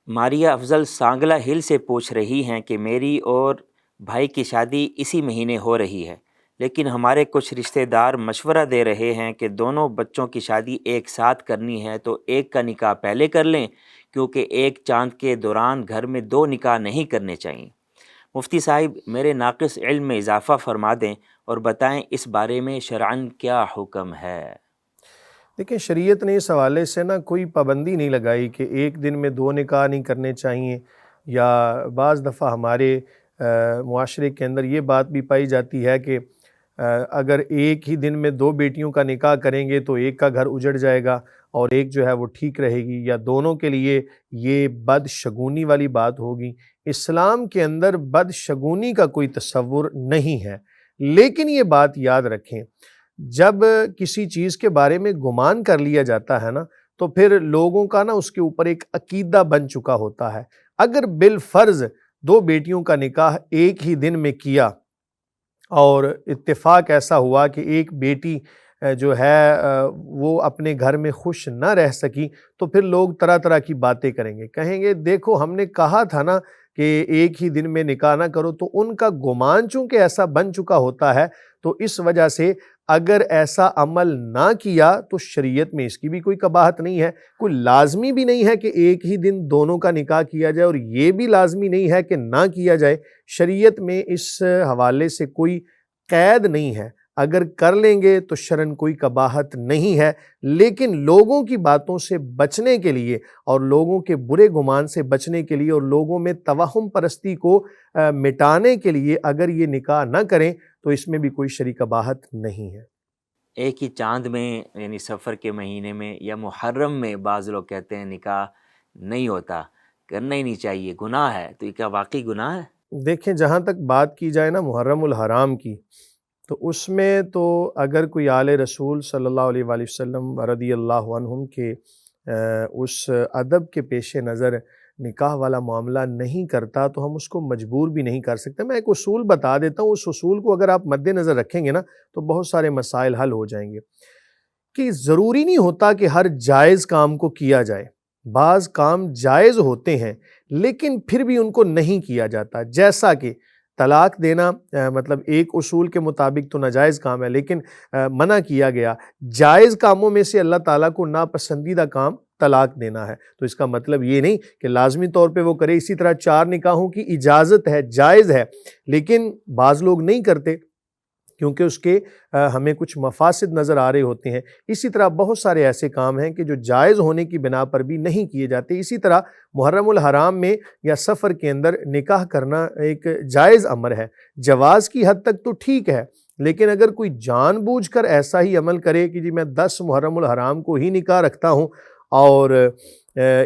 ماریہ افضل سانگلہ ہل سے پوچھ رہی ہیں کہ میری اور بھائی کی شادی اسی مہینے ہو رہی ہے، لیکن ہمارے کچھ رشتہ دار مشورہ دے رہے ہیں کہ دونوں بچوں کی شادی ایک ساتھ کرنی ہے تو ایک کا نکاح پہلے کر لیں، کیونکہ ایک چاند کے دوران گھر میں دو نکاح نہیں کرنے چاہیے۔ مفتی صاحب میرے ناقص علم میں اضافہ فرما دیں اور بتائیں اس بارے میں شرعاً کیا حکم ہے؟ دیکھیں، شریعت نے اس حوالے سے کوئی پابندی نہیں لگائی کہ ایک دن میں دو نکاح نہیں کرنے چاہیے، یا بعض دفعہ ہمارے معاشرے کے اندر یہ بات بھی پائی جاتی ہے کہ اگر ایک ہی دن میں دو بیٹیوں کا نکاح کریں گے تو ایک کا گھر اجڑ جائے گا اور ایک جو ہے وہ ٹھیک رہے گی، یا دونوں کے لیے یہ بدشگونی والی بات ہوگی۔ اسلام کے اندر بدشگونی کا کوئی تصور نہیں ہے، لیکن یہ بات یاد رکھیں، جب کسی چیز کے بارے میں گمان کر لیا جاتا ہے تو پھر لوگوں کا اس کے اوپر ایک عقیدہ بن چکا ہوتا ہے۔ اگر بالفرض دو بیٹیوں کا نکاح ایک ہی دن میں کیا اور اتفاق ایسا ہوا کہ ایک بیٹی جو ہے وہ اپنے گھر میں خوش نہ رہ سکی، تو پھر لوگ طرح طرح کی باتیں کریں گے، کہیں گے دیکھو ہم نے کہا تھا کہ ایک ہی دن میں نکاح نہ کرو۔ تو ان کا گمان چونکہ ایسا بن چکا ہوتا ہے، تو اس وجہ سے اگر ایسا عمل نہ کیا تو شریعت میں اس کی بھی کوئی قباحت نہیں ہے۔ کوئی لازمی بھی نہیں ہے کہ ایک ہی دن دونوں کا نکاح کیا جائے، اور یہ بھی لازمی نہیں ہے کہ نہ کیا جائے۔ شریعت میں اس حوالے سے کوئی قید نہیں ہے، اگر کر لیں گے تو شرعاً کوئی قباحت نہیں ہے، لیکن لوگوں کی باتوں سے بچنے کے لیے اور لوگوں کے برے گمان سے بچنے کے لیے اور لوگوں میں توہم پرستی کو مٹانے کے لیے اگر یہ نکاح نہ کریں تو اس میں بھی کوئی شرعی قباحت نہیں ہے۔ ایک ہی چاند میں یعنی سفر کے مہینے میں یا محرم میں بعض لوگ کہتے ہیں نکاح نہیں ہوتا، کرنا ہی نہیں چاہیے، گناہ ہے، تو یہ کیا واقعی گناہ ہے؟ دیکھیں، جہاں تک بات کی جائے محرم الحرام کی، تو اس میں تو اگر کوئی آل رسول صلی اللہ علیہ وآلہ وسلم رضی اللہ عنہم کے اس ادب کے پیش نظر نکاح والا معاملہ نہیں کرتا تو ہم اس کو مجبور بھی نہیں کر سکتے۔ میں ایک اصول بتا دیتا ہوں، اس اصول کو اگر آپ مد نظر رکھیں گے تو بہت سارے مسائل حل ہو جائیں گے، کہ ضروری نہیں ہوتا کہ ہر جائز کام کو کیا جائے۔ بعض کام جائز ہوتے ہیں لیکن پھر بھی ان کو نہیں کیا جاتا، جیسا کہ طلاق دینا، مطلب ایک اصول کے مطابق تو ناجائز کام ہے لیکن منع کیا گیا۔ جائز کاموں میں سے اللہ تعالیٰ کو ناپسندیدہ کام طلاق دینا ہے، تو اس کا مطلب یہ نہیں کہ لازمی طور پہ وہ کرے۔ اسی طرح 4 نکاحوں کی اجازت ہے، جائز ہے، لیکن بعض لوگ نہیں کرتے کیونکہ اس کے ہمیں کچھ مفاسد نظر آ رہے ہوتے ہیں۔ اسی طرح بہت سارے ایسے کام ہیں کہ جو جائز ہونے کی بنا پر بھی نہیں کیے جاتے۔ اسی طرح محرم الحرام میں یا سفر کے اندر نکاح کرنا ایک جائز امر ہے، جواز کی حد تک تو ٹھیک ہے، لیکن اگر کوئی جان بوجھ کر ایسا ہی عمل کرے کہ جی میں 10 محرم الحرام کو ہی نکاح رکھتا ہوں اور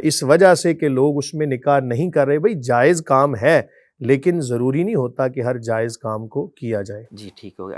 اس وجہ سے کہ لوگ اس میں نکاح نہیں کر رہے، بھئی جائز کام ہے لیکن ضروری نہیں ہوتا کہ ہر جائز کام کو کیا جائے۔ جی ٹھیک ہو گیا۔